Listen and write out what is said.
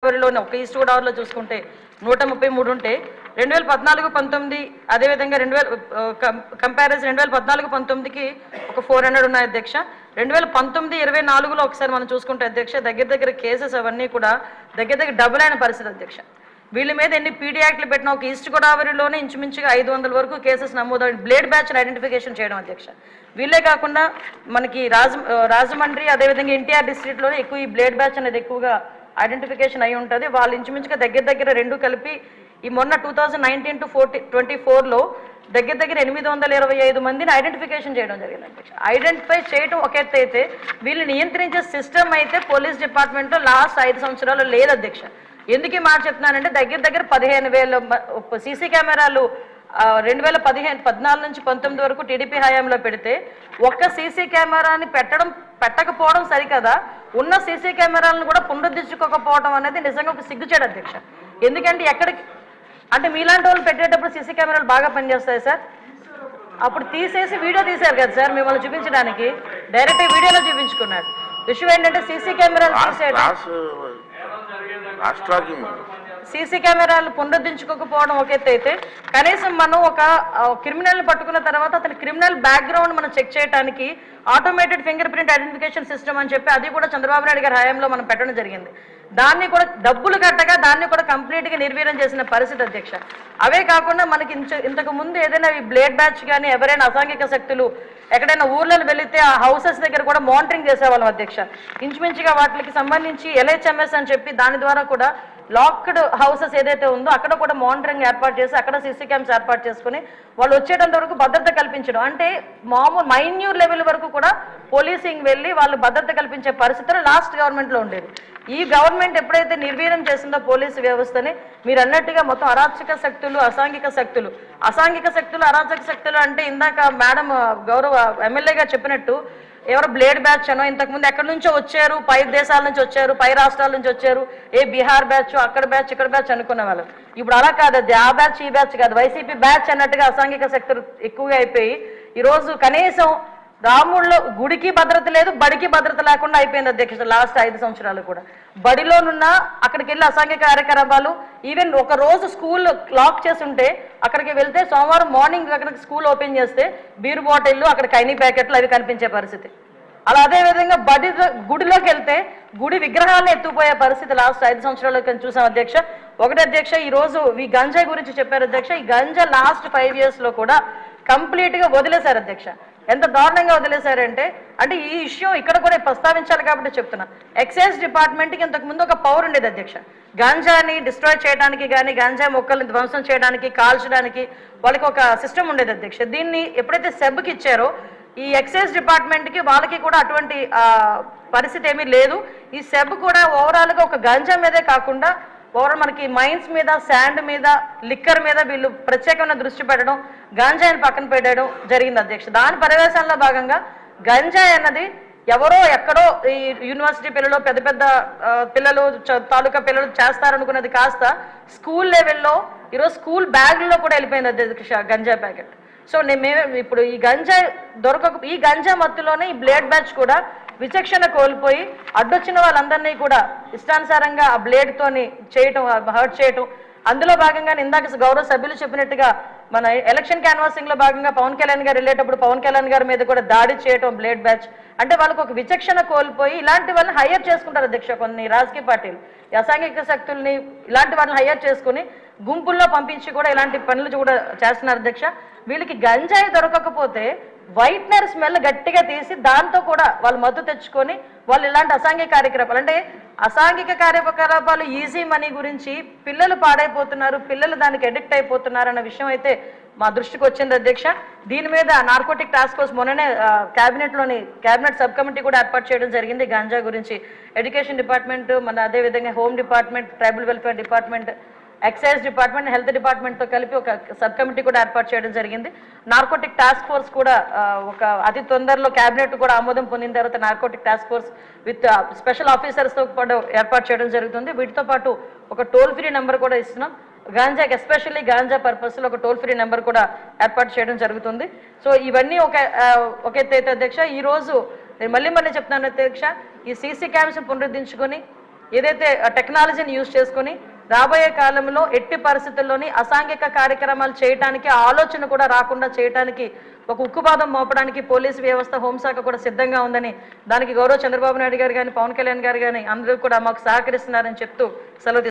గోదావరిలోని ఒక ఈస్ట్ గోదావరిలో చూసుకుంటే 133 ఉంటే 2014-19 అదేవిధంగా 2000 కంపారిజన్ 2014-19కి ఒక 400 ఉన్నాయి అధ్యక్ష. 2019-24లో ఒకసారి మనం చూసుకుంటే అధ్యక్ష దగ్గర కేసెస్ అవన్నీ కూడా దగ్గర డబుల్ అయిన పరిస్థితి అధ్యక్ష. వీళ్ళ మీద ఎన్ని పీడీ యాక్ట్లు పెట్టినా ఒక ఈస్ట్ గోదావరిలోనే ఇంచుమించుగా 500 వరకు కేసెస్ నమోదు బ్లేడ్ బ్యాచ్ ఐడెంటిఫికేషన్ చేయడం అధ్యక్ష. వీళ్ళే కాకుండా మనకి రాజమండ్రి అదేవిధంగా ఎన్టీఆర్ డిస్ట్రిక్ట్లోనే ఎక్కువ ఈ బ్లేడ్ బ్యాచ్ అనేది ఎక్కువగా ఐడెంటిఫికేషన్ అయి ఉంటుంది. వాళ్ళు ఇంచుమించుగా దగ్గర రెండు కలిపి ఈ మొన్న 2019-24లో దగ్గర 825 మందిని ఐడెంటిఫికేషన్ చేయడం జరిగింది అధ్యక్ష. ఐడెంటిఫై చేయడం ఒక ఎత్తు అయితే వీళ్ళు నియంత్రించే సిస్టమ్ అయితే పోలీస్ డిపార్ట్మెంట్లో లాస్ట్ 5 సంవత్సరాలు లేదు అధ్యక్ష. ఎందుకు ఈ మాట చెప్తున్నానంటే దగ్గర 15,000 సీసీ కెమెరాలు 2014-19 వరకు టీడీపీ హయాంలో పెడితే ఒక్క సీసీ కెమెరాని పెట్టకపోవడం సరికదా, ఉన్న సీసీ కెమెరాలను కూడా పునరుద్ధరించుకోకపోవడం అనేది నిజంగా ఒక సిగ్గుచేడు అధ్యక్ష. ఎందుకంటే ఎక్కడికి అంటే మీలాంటి వాళ్ళు పెట్టేటప్పుడు సీసీ కెమెరాలు బాగా పనిచేస్తాయి సార్. అప్పుడు తీసేసి వీడియో తీశారు కదా సార్, మిమ్మల్ని చూపించడానికి డైరెక్ట్ వీడియోలో చూపించుకున్నారు. విషయం ఏంటంటే సీసీ కెమెరాలు తీసేయడం, సీసీ కెమెరాలు పునరుద్ధరించుకోకపోవడం ఒక ఎత్తు అయితే కనీసం మనం ఒక క్రిమినల్ని పట్టుకున్న తర్వాత అతని క్రిమినల్ బ్యాక్గ్రౌండ్ మనం చెక్ చేయడానికి automated finger print identification system అని చెప్పి అది కూడా చంద్రబాబు నాయుడు గారి హయాంలో మనం పెట్టడం జరిగింది. దాన్ని కూడా డబ్బులు కట్టగా దాన్ని కూడా కంప్లీట్గా నిర్వీర్యం చేసిన పరిస్థితి అధ్యక్ష. అవే కాకుండా మనకి ఇంతకు ముందు ఏదైనా ఈ బ్లేడ్ బ్యాచ్ కానీ ఎవరైనా అసాంఘిక శక్తులు ఎక్కడైనా ఊర్లను వెళితే ఆ హౌసెస్ దగ్గర కూడా మానిటరింగ్ చేసేవాళ్ళం అధ్యక్ష. ఇంచుమించుగా వాటికి సంబంధించి LHMS అని చెప్పి దాని ద్వారా కూడా లాక్డ్ హౌసెస్ ఏదైతే ఉందో అక్కడ కూడా మానిటరింగ్ ఏర్పాటు చేసి అక్కడ సీసీ క్యామ్స్ ఏర్పాటు చేసుకుని వాళ్ళు వచ్చేటంత వరకు భద్రత కల్పించడం, అంటే మామూలు మైన్యూర్ లెవెల్ వరకు కూడా పోలీసింగ్ వెళ్ళి వాళ్ళు భద్రత కల్పించే పరిస్థితులు లాస్ట్ గవర్నమెంట్లో ఉండేది. ఈ గవర్నమెంట్ ఎప్పుడైతే నిర్వీర్యం చేసిందో పోలీసు వ్యవస్థని, మీరు అన్నట్టుగా మొత్తం అరాచక శక్తులు అసాంఘిక శక్తులు అరాచక శక్తులు అంటే ఇందాక మేడం గౌరవ ఎమ్మెల్యేగా చెప్పినట్టు ఎవరు బ్లేడ్ బ్యాచ్ అనో ఇంతకుముందు ఎక్కడి నుంచో వచ్చారు, పై దేశాల నుంచి వచ్చారు, పై రాష్ట్రాల నుంచి వచ్చారు, బీహార్ బ్యాచ్ అక్కడ బ్యాచ్ ఇక్కడ బ్యాచ్ అనుకునే వాళ్ళు. ఇప్పుడు అలా కాదు, అది ఆ బ్యాచ్ ఈ బ్యాచ్ కాదు, వైసీపీ బ్యాచ్ అన్నట్టుగా అసాంఘిక శక్తులు ఎక్కువగా అయిపోయి ఈరోజు కనీసం రాముల్లో గుడికి భద్రత లేదు, బడికి భద్రత లేకుండా అయిపోయింది అధ్యక్ష. లాస్ట్ 5 సంవత్సరాలు కూడా బడిలోనున్న అక్కడికి వెళ్ళి అసాంఘిక కార్యకలాపాలు, ఈవెన్ ఒక రోజు స్కూల్ లాక్ చేసి ఉంటే అక్కడికి వెళ్తే సోమవారం మార్నింగ్ అక్కడికి స్కూల్ ఓపెన్ చేస్తే బీరు బాటిళ్ళు అక్కడ కైనీ ప్యాకెట్లు అవి కనిపించే పరిస్థితి. అలా అదేవిధంగా గుడిలోకి వెళ్తే గుడి విగ్రహాలను ఎత్తుకుపోయే పరిస్థితి లాస్ట్ 5 సంవత్సరాలు చూసాం అధ్యక్ష. ఒకటి అధ్యక్ష, ఈరోజు ఈ గంజాయి గురించి చెప్పారు అధ్యక్ష. ఈ గంజా లాస్ట్ 5 yearsలో కూడా కంప్లీట్గా వదిలేశారు అధ్యక్ష. ఎంత దారుణంగా వదిలేశారంటే అంటే ఈ విషయం ఇక్కడ కూడా ప్రస్తావించాలి కాబట్టి చెప్తున్నా. ఎక్సైజ్ డిపార్ట్మెంట్కి ఇంతకుముందు ఒక పవర్ ఉండేది అధ్యక్ష. గాంజాని డిస్ట్రాయ్ చేయడానికి కానీ గాంజా మొక్కల్ని ధ్వంసం చేయడానికి కాల్చడానికి వాళ్ళకి ఒక సిస్టమ్ ఉండేది అధ్యక్ష. దీన్ని ఎప్పుడైతే సెబ్కి ఇచ్చారో ఈ ఎక్సైజ్ డిపార్ట్మెంట్కి వాళ్ళకి కూడా అటువంటి పరిస్థితి ఏమీ లేదు. ఈ సెబ్ కూడా ఓవరాల్గా ఒక గంజా మీదే కాకుండా ఓవరాల్ మనకి మైన్స్ మీద, శాండ్ మీద, లిక్కర్ మీద వీళ్ళు ప్రత్యేకమైన దృష్టి పెట్టడం, గంజాయిని పక్కన పెట్టడం జరిగింది అధ్యక్ష. దాని పర్యవేక్షణలో భాగంగా గంజాయి అన్నది ఎవరో ఎక్కడో ఈ యూనివర్సిటీ పిల్లలు పెద్ద పిల్లలు తాలూకా పిల్లలు చేస్తారనుకున్నది కాస్త స్కూల్ లెవెల్లో ఈరోజు స్కూల్ బ్యాగ్లో కూడా వెళ్ళిపోయింది అధ్యక్ష గంజాయి ప్యాకెట్. సో మేము ఇప్పుడు ఈ గంజా మత్తులోనే ఈ బ్లేడ్ బ్యాచ్ కూడా విచక్షణ కోల్పోయి అడ్డొచ్చిన వాళ్ళందరినీ కూడా ఇష్టానుసారంగా ఆ బ్లేడ్తోని చేయటం, హర్ట్ చేయటం. అందులో భాగంగా ఇందాక గౌరవ సభ్యులు చెప్పినట్టుగా మన ఎలక్షన్ క్యాన్వాసింగ్లో భాగంగా పవన్ కళ్యాణ్ గారు వెళ్ళేటప్పుడు పవన్ కళ్యాణ్ గారి మీద కూడా దాడి చేయటం బ్లేడ్ బ్యాచ్. అంటే వాళ్ళకు ఒక విచక్షణ కోల్పోయి ఇలాంటి వాళ్ళని హైయర్ చేసుకుంటారు అధ్యక్ష. కొన్ని రాజకీయ పార్టీలు అసాంఘిక శక్తుల్ని ఇలాంటి వాళ్ళని హైయర్ చేసుకుని గుంపుల్లో పంపించి కూడా ఇలాంటి పనులు కూడా చేస్తున్నారు అధ్యక్ష. వీళ్ళకి గంజాయి దొరకకపోతే వైట్నర్ స్మెల్ గట్టిగా తీసి దాంతో కూడా వాళ్ళు మద్దతు తెచ్చుకొని వాళ్ళు ఇలాంటి అసాంఘిక కార్యకలాపాలు, అంటే అసాంఘిక కార్యకలాపాలు ఈజీ మనీ గురించి పిల్లలు పాడైపోతున్నారు, పిల్లలు దానికి అడిక్ట్ అయిపోతున్నారు అన్న విషయం అయితే మా దృష్టికి వచ్చింది అధ్యక్ష. దీని మీద నార్కోటిక్ టాస్క్ ఫోర్స్ మొన్ననే క్యాబినెట్ సబ్ కమిటీ కూడా ఏర్పాటు చేయడం జరిగింది. గాంజా గురించి ఎడ్యుకేషన్ డిపార్ట్మెంట్, మన అదేవిధంగా home department, tribal welfare department, excise department, health డిపార్ట్మెంట్తో కలిపి ఒక సబ్ కమిటీ కూడా ఏర్పాటు చేయడం జరిగింది. నార్కోటిక్ టాస్క్ ఫోర్స్ కూడా ఒక అతి తొందరలో క్యాబినెట్ కూడా ఆమోదం పొందిన తర్వాత narcotic task force with special ఆఫీసర్స్తో పాటు ఏర్పాటు చేయడం జరుగుతుంది. వీటితో పాటు ఒక టోల్ ఫ్రీ నెంబర్ కూడా ఇస్తున్నాం. గాంజాకి ఎస్పెషల్లీ గాంజా పర్పస్లో ఒక టోల్ ఫ్రీ నెంబర్ కూడా ఏర్పాటు చేయడం జరుగుతుంది. సో ఇవన్నీ ఒక ఎత్తు అధ్యక్ష. ఈరోజు నేను మళ్ళీ చెప్తున్నాను అధ్యక్ష, ఈ సీసీ క్యామ్స్ పునరుద్ధరించుకొని ఏదైతే టెక్నాలజీని యూజ్ చేసుకొని రాబోయే కాలంలో ఎట్టి పరిస్థితుల్లోని అసాంఘిక కార్యక్రమాలు చేయడానికి ఆలోచన కూడా రాకుండా చేయడానికి ఒక ఉక్కుపాదం మోపడానికి పోలీసు వ్యవస్థ హోంశాఖ కూడా సిద్ధంగా ఉందని, దానికి గౌరవ చంద్రబాబు నాయుడు గారు కానీ పవన్ కళ్యాణ్ గారు కానీ అందరూ కూడా మాకు సహకరిస్తున్నారని చెప్తూ సెలవు